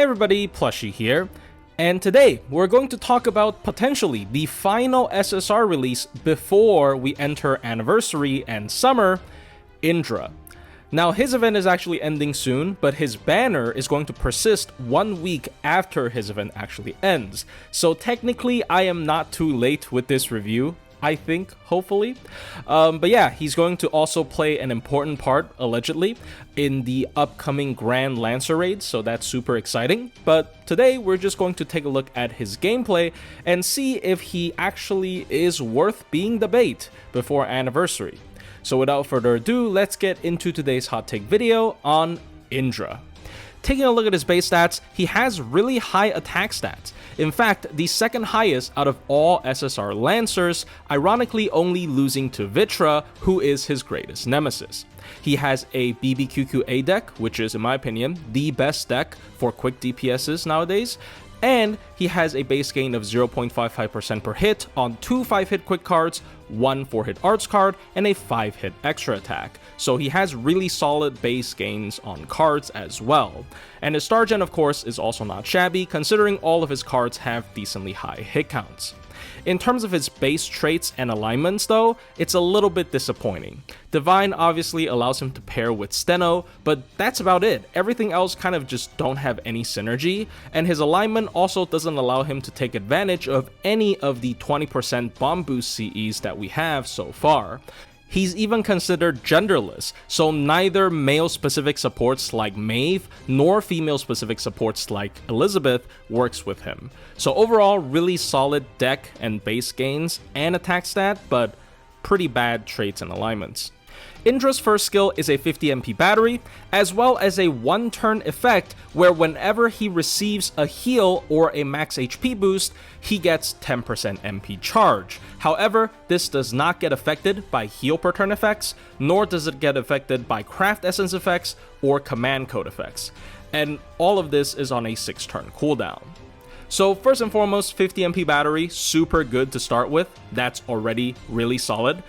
Hey everybody, Plushie here, and today we're going to talk about potentially the final SSR release before we enter Anniversary and Summer, Indra. Now his event is actually ending soon, but his banner is going to persist 1 week after his event actually ends. So technically I am not too late with this review, I think, hopefully. But yeah, he's going to also play an important part, allegedly, in the upcoming Grand Lancer raid, so that's super exciting. But today, we're just going to take a look at his gameplay and see if he actually is worth being the bait before Anniversary. So without further ado, let's get into today's hot take video on Indra. Taking a look at his base stats, he has really high attack stats. In fact, the second highest out of all SSR Lancers, ironically only losing to Vitra, who is his greatest nemesis. He has a BBQQA deck, which is, in my opinion, the best deck for quick DPSs nowadays, and he has a base gain of 0.55% per hit on 2 5-hit quick cards, 1 4-hit arts card, and a 5-hit extra attack. So he has really solid base gains on cards as well. And his star gen, of course, is also not shabby, considering all of his cards have decently high hit counts. In terms of his base traits and alignments though, it's a little bit disappointing. Divine obviously allows him to pair with Steno, but that's about it. Everything else kind of just don't have any synergy, and his alignment also doesn't allow him to take advantage of any of the 20% bomb boost CEs that we have so far. He's even considered genderless, so neither male-specific supports like Maeve nor female-specific supports like Elizabeth works with him. So overall, really solid deck and base gains and attack stat, but pretty bad traits and alignments. Indra's first skill is a 50 MP battery, as well as a one-turn effect where whenever he receives a heal or a max HP boost, he gets 10% MP charge. However, this does not get affected by heal per turn effects, nor does it get affected by craft essence effects or command code effects. And all of this is on a 6-turn cooldown. So first and foremost, 50 MP battery, super good to start with. That's already really solid.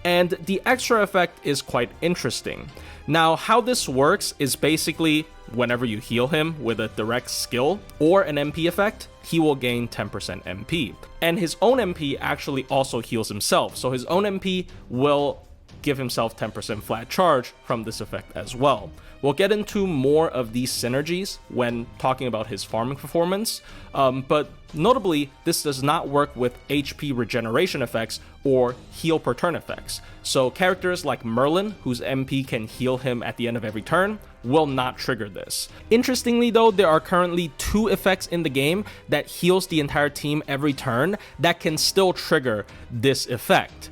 And the extra effect is quite interesting. Now, how this works is basically whenever you heal him with a direct skill or an MP effect, he will gain 10% MP. And his own MP actually also heals himself, so his own MP will give himself 10% flat charge from this effect as well. We'll get into more of these synergies when talking about his farming performance, but notably, this does not work with HP regeneration effects or heal per turn effects. So characters like Merlin, whose MP can heal him at the end of every turn, will not trigger this. Interestingly though, there are currently 2 effects in the game that heals the entire team every turn that can still trigger this effect.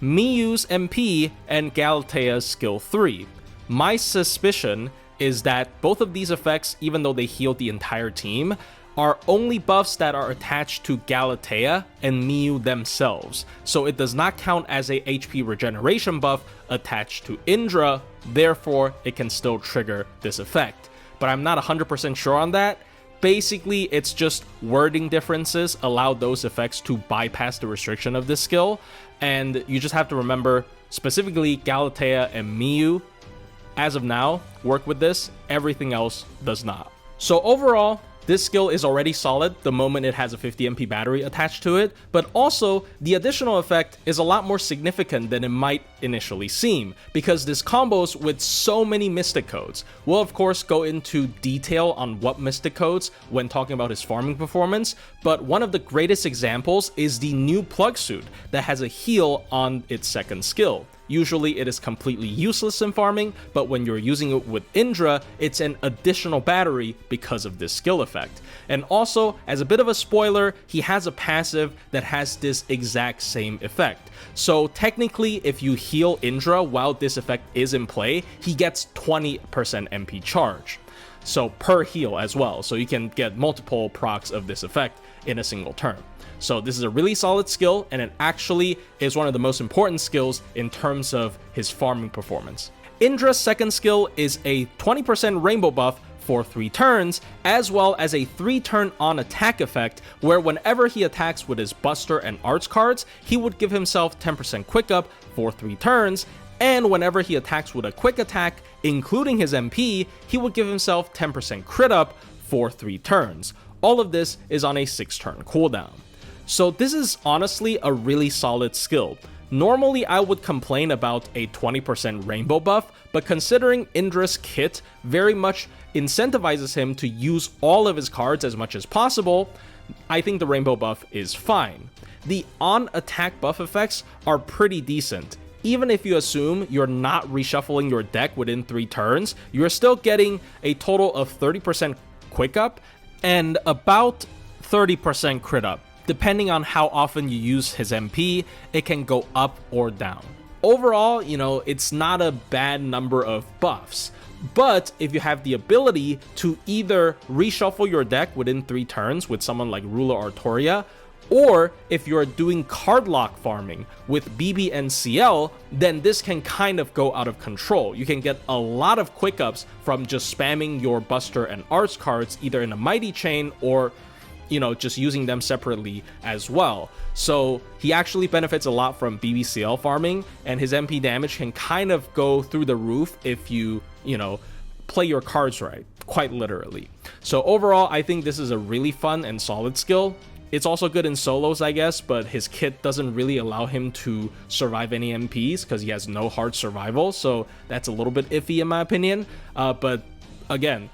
Miyu's MP and Galatea's skill 3. My suspicion is that both of these effects, even though they heal the entire team, are only buffs that are attached to Galatea and Miyu themselves, so it does not count as a HP regeneration buff attached to Indra, therefore it can still trigger this effect. But I'm not 100% sure on that. Basically, it's just wording differences allow those effects to bypass the restriction of this skill, and you just have to remember, specifically Galatea and Miyu, as of now, work with this, everything else does not. So overall, this skill is already solid the moment it has a 50 MP battery attached to it, but also the additional effect is a lot more significant than it might initially seem, because this combos with so many mystic codes. We'll of course go into detail on what mystic codes when talking about his farming performance, but one of the greatest examples is the new plug suit that has a heal on its second skill. Usually it is completely useless in farming, but when you're using it with Indra, it's an additional battery because of this skill effect. And also, as a bit of a spoiler, he has a passive that has this exact same effect. So technically, if you heal Indra while this effect is in play, he gets 20% MP charge. So per heal as well, so you can get multiple procs of this effect in a single turn. So this is a really solid skill, and it actually is one of the most important skills in terms of his farming performance. Indra's second skill is a 20% rainbow buff for 3 turns, as well as a 3-turn on attack effect, where whenever he attacks with his Buster and Arts cards, he would give himself 10% quick up for 3 turns, and whenever he attacks with a quick attack, including his MP, he would give himself 10% crit up for 3 turns. All of this is on a 6-turn cooldown. So this is honestly a really solid skill. Normally I would complain about a 20% rainbow buff, but considering Indra's kit very much incentivizes him to use all of his cards as much as possible, I think the rainbow buff is fine. The on-attack buff effects are pretty decent. Even if you assume you're not reshuffling your deck within 3 turns, you're still getting a total of 30% quick up and about 30% crit up. Depending on how often you use his MP, it can go up or down. Overall, it's not a bad number of buffs. But if you have the ability to either reshuffle your deck within 3 turns with someone like Ruler Artoria, or if you're doing card lock farming with BB and CL, then this can kind of go out of control. You can get a lot of quick ups from just spamming your Buster and Arts cards either in a Mighty Chain or just using them separately as well. So he actually benefits a lot from BBCL farming, and his MP damage can kind of go through the roof if you play your cards right, quite literally. So overall, I think this is a really fun and solid skill. It's also good in solos, I guess, but his kit doesn't really allow him to survive any MPs because he has no hard survival, so that's a little bit iffy in my opinion. But again,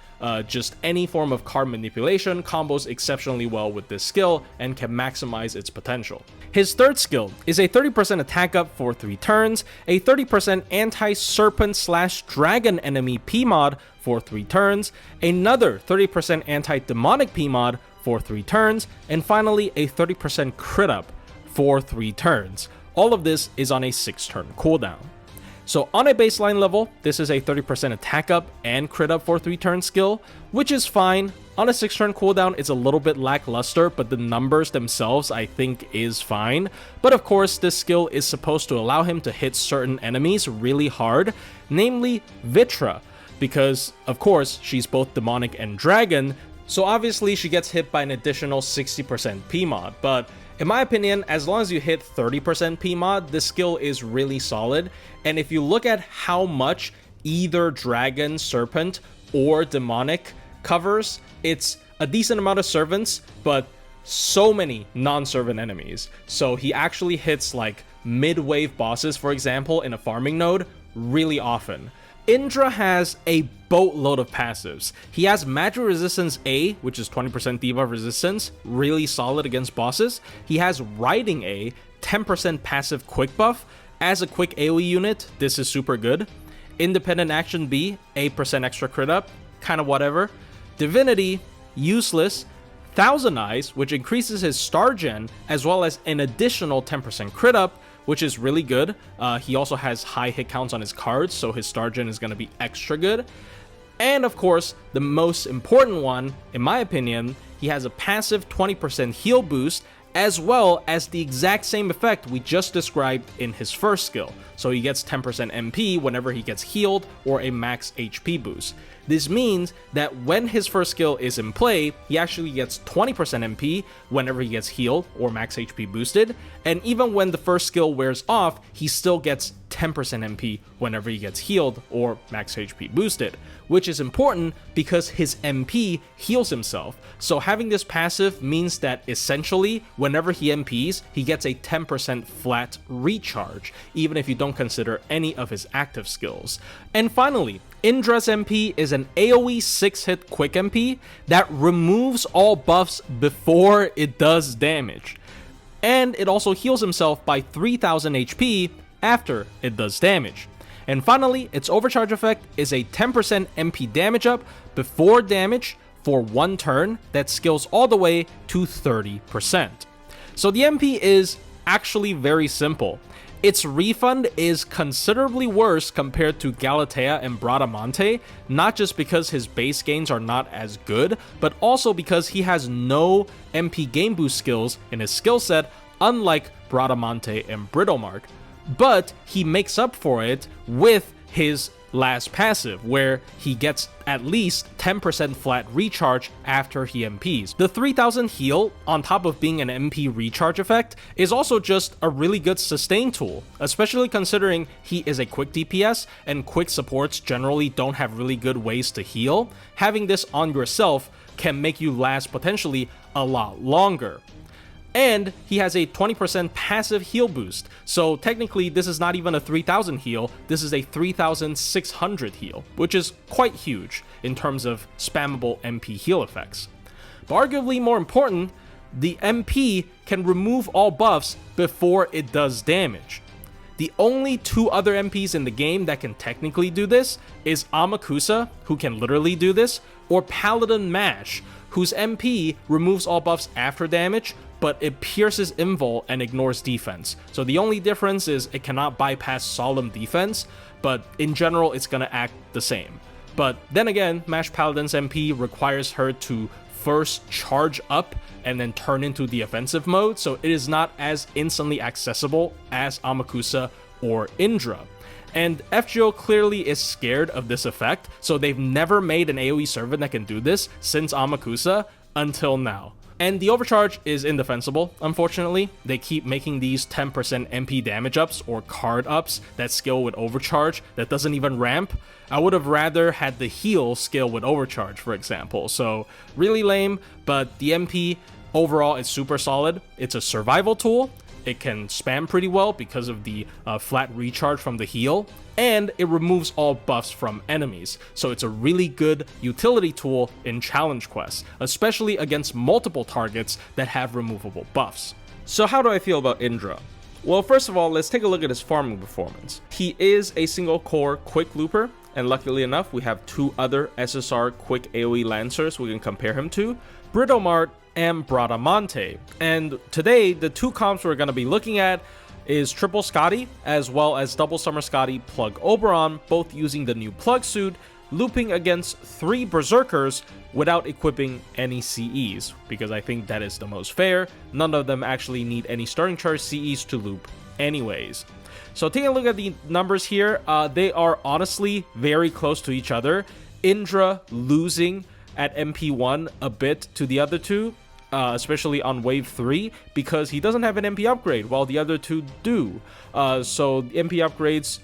just any form of card manipulation combos exceptionally well with this skill and can maximize its potential. His third skill is a 30% attack up for 3 turns, a 30% anti-serpent/dragon enemy PMod for 3 turns, another 30% anti-demonic PMod for 3 turns, and finally a 30% crit up for 3 turns. All of this is on a 6-turn cooldown. So on a baseline level, this is a 30% attack up and crit up for 3-turn skill, which is fine. On a 6-turn cooldown, it's a little bit lackluster, but the numbers themselves I think is fine. But of course, this skill is supposed to allow him to hit certain enemies really hard, namely Vitra, because of course, she's both demonic and dragon, so obviously she gets hit by an additional 60% PMod, but in my opinion, as long as you hit 30% PMod, this skill is really solid. And if you look at how much either Dragon, Serpent, or Demonic covers, it's a decent amount of servants, but so many non-servant enemies. So he actually hits like mid-wave bosses, for example, in a farming node really often. Indra has a boatload of passives. He has Magic Resistance A, which is 20% debuff resistance, really solid against bosses. He has Riding A, 10% passive quick buff. As a quick AoE unit, this is super good. Independent Action B, 8% extra crit up, kind of whatever. Divinity, useless. Thousand Eyes, which increases his star gen, as well as an additional 10% crit up, which is really good. He also has high hit counts on his cards, so his star gen is going to be extra good. And of course, the most important one, in my opinion, he has a passive 20% heal boost, as well as the exact same effect we just described in his first skill. So he gets 10% MP whenever he gets healed or a max HP boost. This means that when his first skill is in play, he actually gets 20% MP whenever he gets healed or max HP boosted, and even when the first skill wears off, he still gets 10% MP whenever he gets healed or max HP boosted, which is important because his MP heals himself. So having this passive means that essentially, whenever he MPs, he gets a 10% flat recharge, even if you don't consider any of his active skills. And finally, Indra's MP is an AoE 6-hit quick MP that removes all buffs before it does damage. And it also heals himself by 3000 HP after it does damage. And finally, its overcharge effect is a 10% MP damage up before damage for 1 turn that scales all the way to 30%. So the MP is actually very simple. Its refund is considerably worse compared to Galatea and Bradamante, not just because his base gains are not as good, but also because he has no MP game boost skills in his skill set, unlike Bradamante and Brittlemark. But he makes up for it with his last passive, where he gets at least 10% flat recharge after he MPs. The 3000 heal, on top of being an MP recharge effect, is also just a really good sustain tool, especially considering he is a quick DPS and quick supports generally don't have really good ways to heal. Having this on yourself can make you last potentially a lot longer. And he has a 20% passive heal boost, so technically this is not even a 3000 heal, this is a 3600 heal, which is quite huge in terms of spammable MP heal effects. But arguably more important, the MP can remove all buffs before it does damage. The only two other MPs in the game that can technically do this is Amakusa, who can literally do this, or Paladin Mash, whose MP removes all buffs after damage, but it pierces invul and ignores defense. So the only difference is it cannot bypass solemn defense, but in general it's gonna act the same. But then again, Mash Paladin's MP requires her to first charge up and then turn into the offensive mode, so it is not as instantly accessible as Amakusa or Indra. And FGO clearly is scared of this effect, so they've never made an AoE servant that can do this since Amakusa until now. And the overcharge is indefensible, unfortunately. They keep making these 10% MP damage ups or card ups that scale with overcharge that doesn't even ramp. I would have rather had the heal scale with overcharge, for example. So really lame, but the MP overall is super solid. It's a survival tool. It can spam pretty well because of the flat recharge from the heal, and it removes all buffs from enemies. So it's a really good utility tool in challenge quests, especially against multiple targets that have removable buffs. So how do I feel about Indra? Well, first of all, let's take a look at his farming performance. He is a single core quick looper, and luckily enough, we have two other SSR quick AoE lancers we can compare him to, Britomart and Bradamante. And today, the two comps we're going to be looking at is Triple Scotty as well as Double Summer Scotty Plug Oberon, both using the new plug suit, looping against 3 Berserkers without equipping any CEs, because I think that is the most fair. None of them actually need any starting charge CEs to loop anyways. So taking a look at the numbers here, they are honestly very close to each other. Indra losing at MP1 a bit to the other two, especially on wave 3, because he doesn't have an MP upgrade while the other two do. So MP upgrades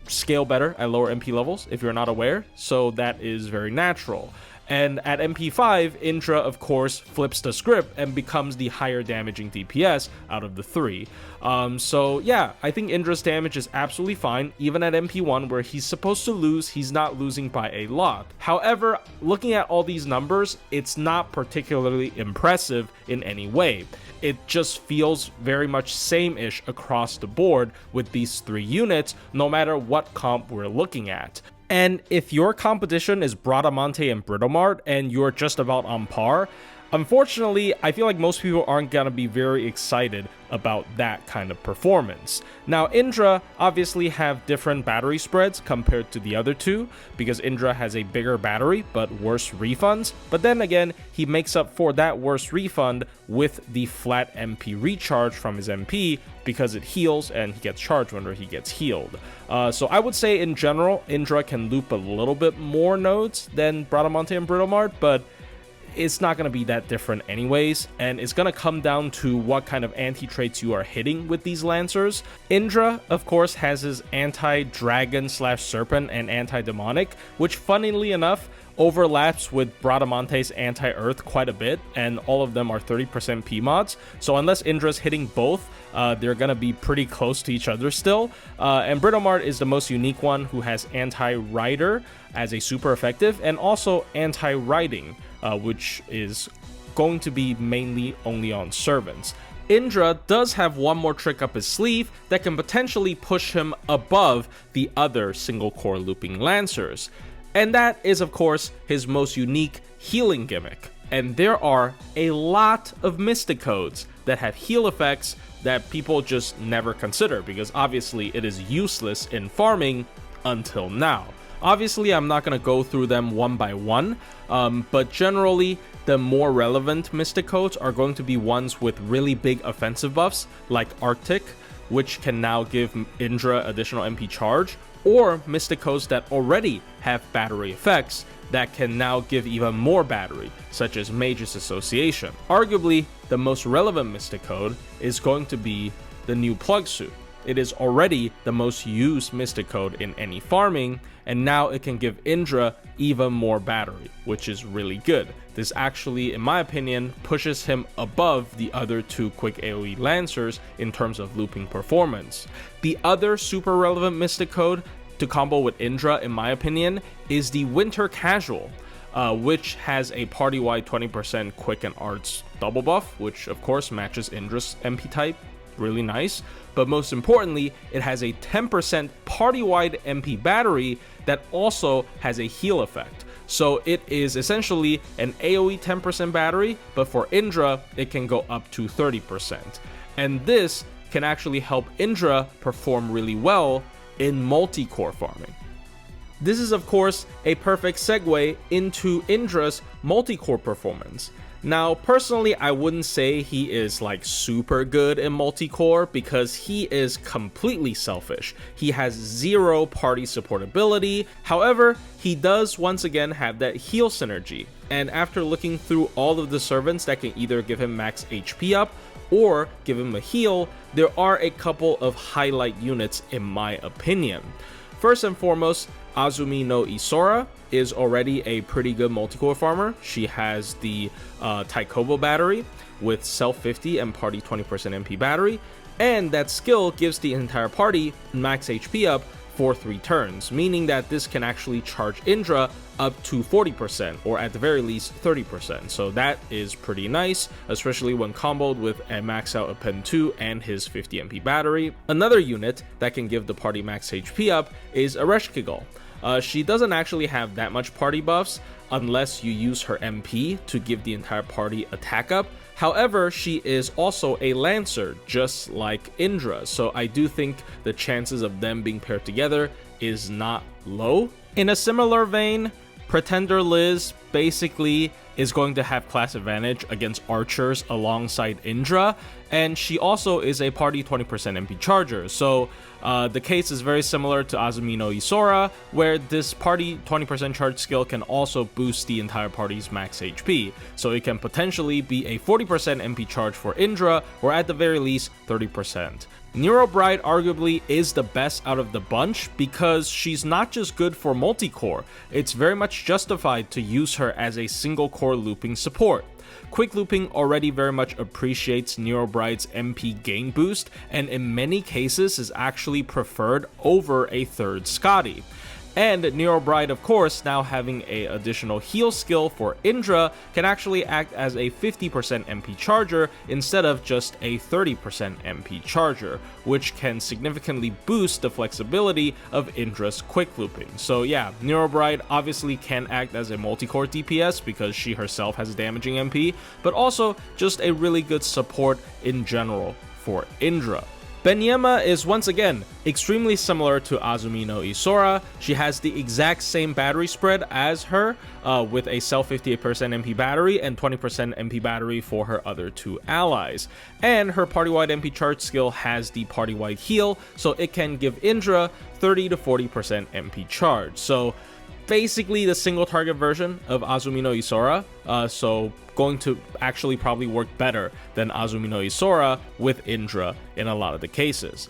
scale better at lower MP levels if you're not aware, so that is very natural. And at MP5, Indra, of course, flips the script and becomes the higher damaging DPS out of the 3. So yeah, I think Indra's damage is absolutely fine. Even at MP1, where he's supposed to lose, he's not losing by a lot. However, looking at all these numbers, it's not particularly impressive in any way. It just feels very much same-ish across the board with these 3 units, no matter what comp we're looking at. And if your competition is Bradamante and Britomart and you're just about on par, unfortunately, I feel like most people aren't gonna be very excited about that kind of performance. Now, Indra obviously have different battery spreads compared to the other two, because Indra has a bigger battery but worse refunds, but then again, he makes up for that worse refund with the flat MP recharge from his MP, because it heals and he gets charged whenever he gets healed. So I would say in general, Indra can loop a little bit more nodes than Bradamante and Britomart, but it's not going to be that different anyways, and it's going to come down to what kind of anti-traits you are hitting with these Lancers. Indra, of course, has his anti-dragon/serpent and anti-demonic, which funnily enough overlaps with Bradamante's anti-earth quite a bit, and all of them are 30% P-mods, so unless Indra's hitting both, they're going to be pretty close to each other still. And Britomart is the most unique one, who has anti-rider as a super effective, and also anti-riding, which is going to be mainly only on servants. Indra does have one more trick up his sleeve that can potentially push him above the other single core looping Lancers. And that is, of course, his most unique healing gimmick. And there are a lot of Mystic Codes that have heal effects that people just never consider, because obviously it is useless in farming until now. Obviously, I'm not going to go through them one by one, but generally, the more relevant Mystic Codes are going to be ones with really big offensive buffs, like Arctic, which can now give Indra additional MP charge, or Mystic Codes that already have battery effects that can now give even more battery, such as Mage's Association. Arguably, the most relevant Mystic Code is going to be the new Plug Suit. It is already the most used Mystic Code in any farming, and now it can give Indra even more battery, which is really good. this actually, in my opinion, pushes him above the other two quick AoE Lancers in terms of looping performance. The other super relevant Mystic Code to combo with Indra, in my opinion, is the Winter Casual, which has a party-wide 20% quick and arts double buff, which of course matches Indra's MP type. Really nice. But most importantly, it has a 10% party-wide MP battery that also has a heal effect. So it is essentially an AoE 10% battery, but for Indra, it can go up to 30%. And this can actually help Indra perform really well in multi-core farming. This is of course a perfect segue into Indra's multi-core performance. Now, personally, I wouldn't say he is like super good in multi-core because he is completely selfish. He has zero party supportability. However, he does once again have that heal synergy. And after looking through all of the servants that can either give him max HP up or give him a heal, there are a couple of highlight units in my opinion. First and foremost, Azumi no Isora is already a pretty good multi-core farmer. She has the Taikobo battery with self 50 and party 20% MP battery, and that skill gives the entire party max HP up for 3 turns, meaning that this can actually charge Indra up to 40% or at the very least 30%. So that is pretty nice, especially when comboed with a max out of Pen 2 and his 50 MP battery. Another unit that can give the party max HP up is Ereshkigal. She doesn't actually have that much party buffs unless you use her MP to give the entire party attack up. However, she is also a Lancer, just like Indra, so I do think the chances of them being paired together is not low. In a similar vein, Pretender Liz basically is going to have class advantage against archers alongside Indra, and she also is a party 20% MP charger. So the case is very similar to Azumi no Isora, where this party 20% charge skill can also boost the entire party's max HP. So it can potentially be a 40% MP charge for Indra, or at the very least 30%. Nero Bride arguably is the best out of the bunch because she's not just good for multi-core, it's very much justified to use her as a single core looping support. Quick looping already very much appreciates Nero Bride's MP gain boost, and in many cases is actually preferred over a third Scotty. And Nero Bride, of course, now having an additional heal skill for Indra, can actually act as a 50% MP charger instead of just a 30% MP charger, which can significantly boost the flexibility of Indra's quick looping. So yeah, Nero Bride obviously can act as a multi-core DPS because she herself has damaging MP, but also just a really good support in general for Indra. Benyema is once again extremely similar to Azumi no Isora. She has the exact same battery spread as her, with a self 58% MP battery and 20% MP battery for her other two allies. And her party-wide MP charge skill has the party-wide heal, so it can give Indra 30 to 40% MP charge. So basically the single target version of Azumi no Isora, so going to actually probably work better than Azumi no Isora with Indra in a lot of the cases.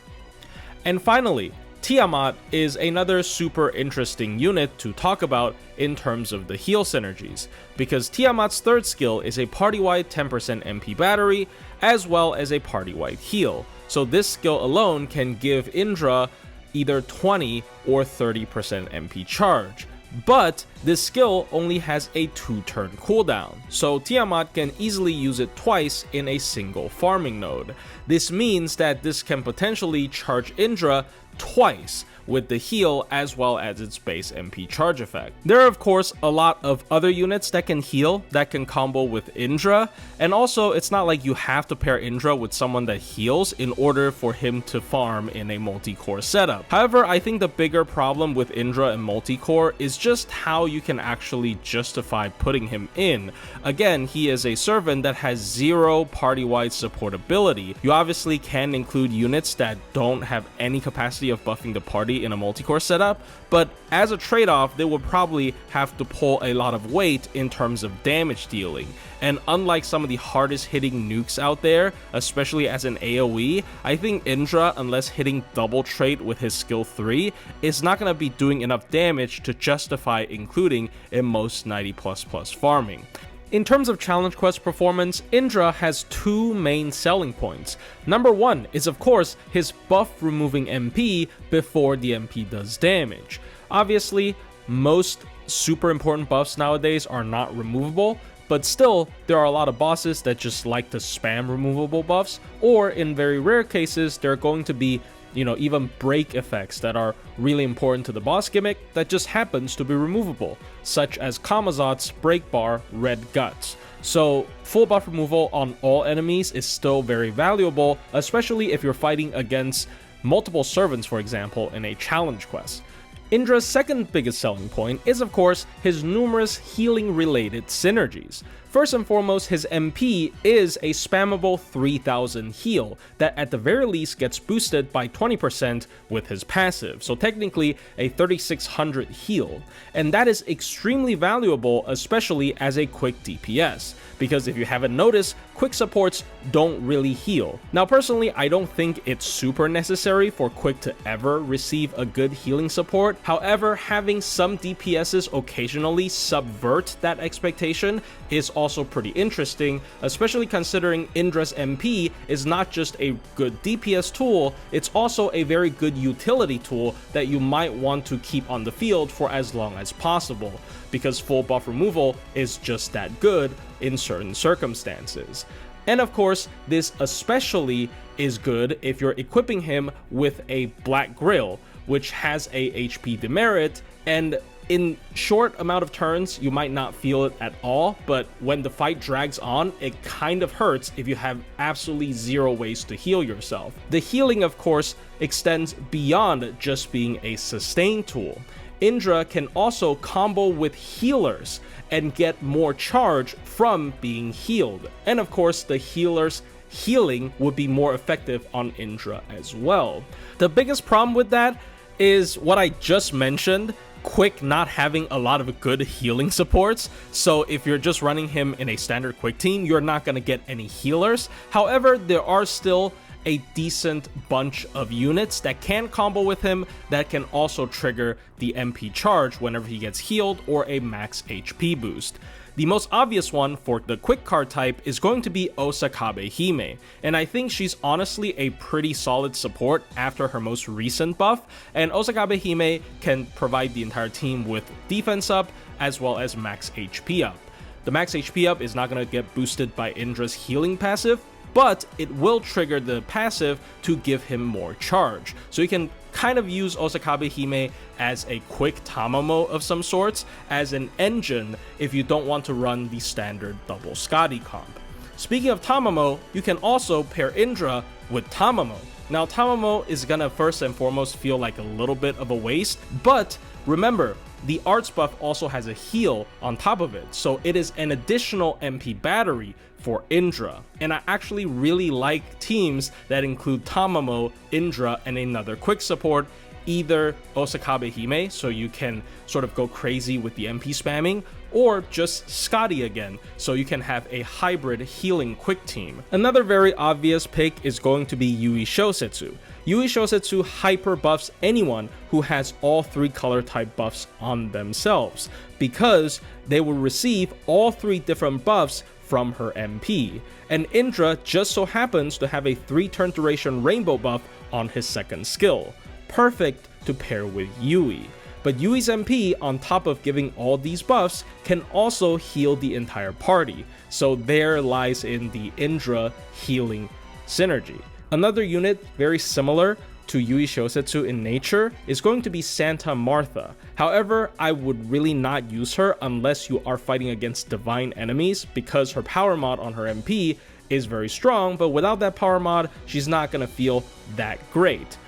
And finally, Tiamat is another super interesting unit to talk about in terms of the heal synergies, because Tiamat's third skill is a party-wide 10% MP battery as well as a party-wide heal. So this skill alone can give Indra either 20 or 30% MP charge. But this skill only has a 2-turn cooldown, so Tiamat can easily use it twice in a single farming node. This means that this can potentially charge Indra twice with the heal as well as its base MP charge effect. There are of course a lot of other units that can heal, that can combo with Indra, and also it's not like you have to pair Indra with someone that heals in order for him to farm in a multi-core setup. However, I think the bigger problem with Indra and multi-core is just how you can actually justify putting him in. Again, he is a servant that has zero party-wide supportability. You obviously can include units that don't have any capacity of buffing the party in a multi-core setup, but as a trade-off, they would probably have to pull a lot of weight in terms of damage dealing. And unlike some of the hardest hitting nukes out there, especially as an AoE, I think Indra, unless hitting double trait with his skill 3, is not going to be doing enough damage to justify including in most 90++ farming. In terms of challenge quest performance, Indra has two main selling points. Number one is of course his buff removing MP before the MP does damage. Obviously, most super important buffs nowadays are not removable, but still, there are a lot of bosses that just like to spam removable buffs, or in very rare cases, there are going to be, even break effects that are really important to the boss gimmick that just happens to be removable, such as Kamazot's break bar Red Guts. So full buff removal on all enemies is still very valuable, especially if you're fighting against multiple servants, for example, in a challenge quest. Indra's second biggest selling point is of course his numerous healing related synergies. First and foremost, his MP is a spammable 3000 heal that at the very least gets boosted by 20% with his passive, so technically a 3600 heal. And that is extremely valuable, especially as a quick DPS, because if you haven't noticed, quick supports don't really heal. Now personally, I don't think it's super necessary for quick to ever receive a good healing support. However, having some DPSs occasionally subvert that expectation is also pretty interesting, especially considering Indra's MP is not just a good DPS tool, it's also a very good utility tool that you might want to keep on the field for as long as possible, because full buff removal is just that good in certain circumstances. And of course, this especially is good if you're equipping him with a Black Grill, which has a HP demerit, and in short amount of turns, you might not feel it at all, but when the fight drags on, it kind of hurts if you have absolutely zero ways to heal yourself. The healing, of course, extends beyond just being a sustain tool. Indra can also combo with healers and get more charge from being healed. And of course, the healer's healing would be more effective on Indra as well. The biggest problem with that is what I just mentioned, Quick not having a lot of good healing supports. So if you're just running him in a standard Quick team, you're not going to get any healers. However, there are still a decent bunch of units that can combo with him that can also trigger the MP charge whenever he gets healed or a max HP boost. The most obvious one for the quick card type is going to be Osakabe Hime, and I think she's honestly a pretty solid support after her most recent buff, and Osakabe Hime can provide the entire team with defense up as well as max HP up. The max HP up is not going to get boosted by Indra's healing passive, but it will trigger the passive to give him more charge. So you can kind of use Osakabe Hime as a quick Tamamo of some sorts, as an engine if you don't want to run the standard double Scotty comp. Speaking of Tamamo, you can also pair Indra with Tamamo. Now Tamamo is gonna first and foremost feel like a little bit of a waste, but remember, the arts buff also has a heal on top of it, so it is an additional MP battery for Indra. And I actually really like teams that include Tamamo, Indra, and another quick support, either Osakabe Hime, so you can sort of go crazy with the MP spamming, or just Scotty again, so you can have a hybrid healing quick team. Another very obvious pick is going to be Yui Shosetsu. Yui Shosetsu hyper buffs anyone who has all three color type buffs on themselves, because they will receive all three different buffs from her MP. And Indra just so happens to have a 3-turn duration rainbow buff on his second skill. Perfect to pair with Yui. But Yui's MP, on top of giving all these buffs, can also heal the entire party. So there lies in the Indra healing synergy. Another unit very similar to Yui Shosetsu in nature is going to be Santa Martha. However, I would really not use her unless you are fighting against divine enemies, because her power mod on her MP is very strong, but without that power mod, she's not gonna feel that great.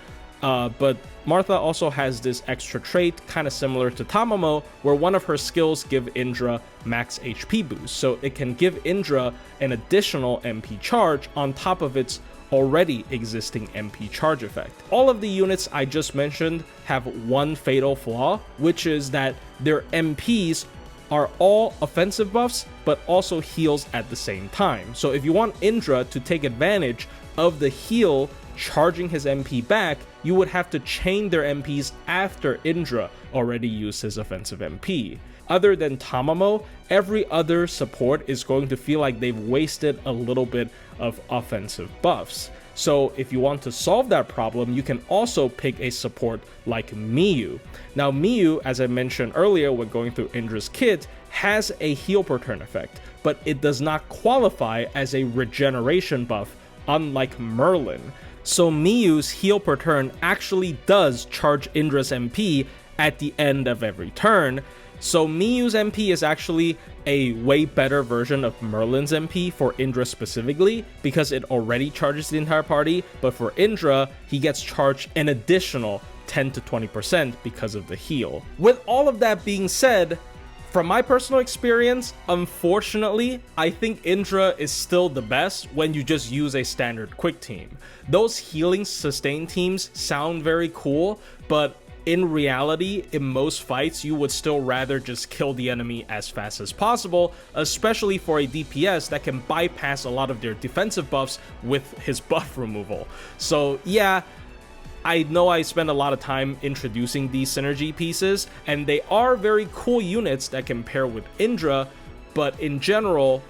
But Martha also has this extra trait, kind of similar to Tamamo, where one of her skills give Indra max HP boost, so it can give Indra an additional MP charge on top of its already existing MP charge effect. All of the units I just mentioned have one fatal flaw, which is that their MPs are all offensive buffs, but also heals at the same time. So if you want Indra to take advantage of the heal charging his MP back, you would have to chain their MPs after Indra already used his offensive MP. other than Tamamo, every other support is going to feel like they've wasted a little bit of offensive buffs. So if you want to solve that problem, you can also pick a support like Miyu. Now Miyu, as I mentioned earlier when going through Indra's kit, has a heal per turn effect, but it does not qualify as a regeneration buff, unlike Merlin. So Miyu's heal per turn actually does charge Indra's MP at the end of every turn. So Miyu's MP is actually a way better version of Merlin's MP for Indra specifically, because it already charges the entire party, but for Indra, he gets charged an additional 10 to 20% because of the heal. With all of that being said, from my personal experience, unfortunately, I think Indra is still the best when you just use a standard quick team. Those healing sustain teams sound very cool, but in reality, in most fights, you would still rather just kill the enemy as fast as possible, especially for a DPS that can bypass a lot of their defensive buffs with his buff removal. So yeah, I know I spend a lot of time introducing these synergy pieces, and they are very cool units that can pair with Indra, but in general,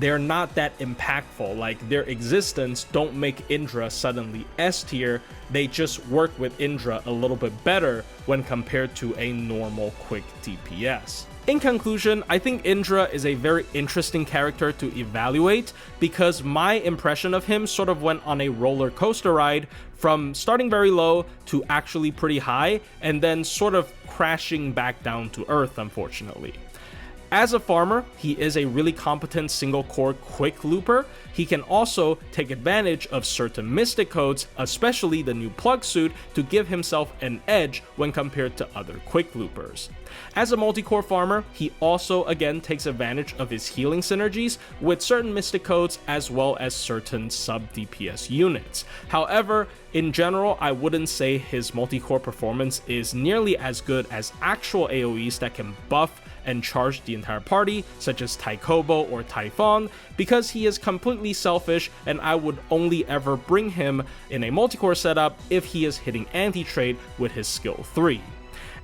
they're not that impactful. Like, their existence don't make Indra suddenly S tier, they just work with Indra a little bit better when compared to a normal quick DPS. In conclusion, I think Indra is a very interesting character to evaluate because my impression of him sort of went on a roller coaster ride from starting very low to actually pretty high and then sort of crashing back down to earth, unfortunately. As a farmer, he is a really competent single core quick looper. He can also take advantage of certain mystic codes, especially the new plug suit, to give himself an edge when compared to other quick loopers. As a multi-core farmer, he also again takes advantage of his healing synergies with certain mystic codes as well as certain sub-DPS units. However, in general, I wouldn't say his multi-core performance is nearly as good as actual AoEs that can buff and charge the entire party, such as Taikobo or Typhon, because he is completely selfish and I would only ever bring him in a multi-core setup if he is hitting anti-trade with his skill 3.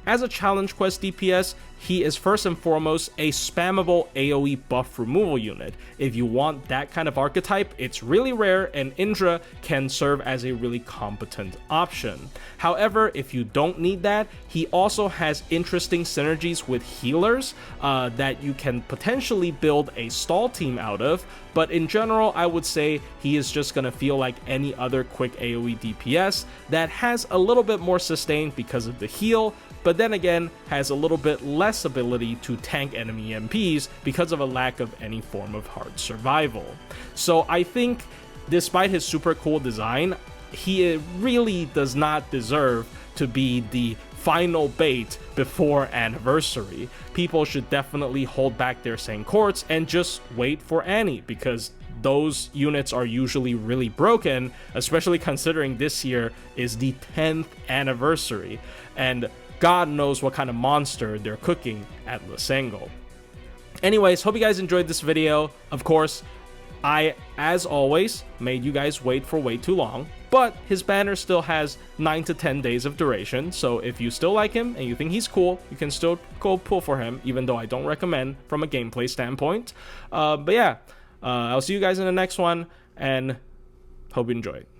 As a challenge quest DPS, he is first and foremost a spammable AoE buff removal unit. If you want that kind of archetype, it's really rare and Indra can serve as a really competent option. However, if you don't need that, he also has interesting synergies with healers that you can potentially build a stall team out of, but in general, I would say he is just going to feel like any other quick AoE DPS that has a little bit more sustain because of the heal, but then again has a little bit less ability to tank enemy MPs because of a lack of any form of hard survival. So I think despite his super cool design, he really does not deserve to be the final bait before Anniversary. People should definitely hold back their Saint Courts and just wait for Annie, because those units are usually really broken, especially considering this year is the 10th anniversary, and God knows what kind of monster they're cooking at Lysango. Anyways, hope you guys enjoyed this video. Of course, I, as always, made you guys wait for way too long, but his banner still has 9 to 10 days of duration, so if you still like him and you think he's cool, you can still go pull for him, even though I don't recommend from a gameplay standpoint. But yeah, I'll see you guys in the next one, and hope you enjoy it.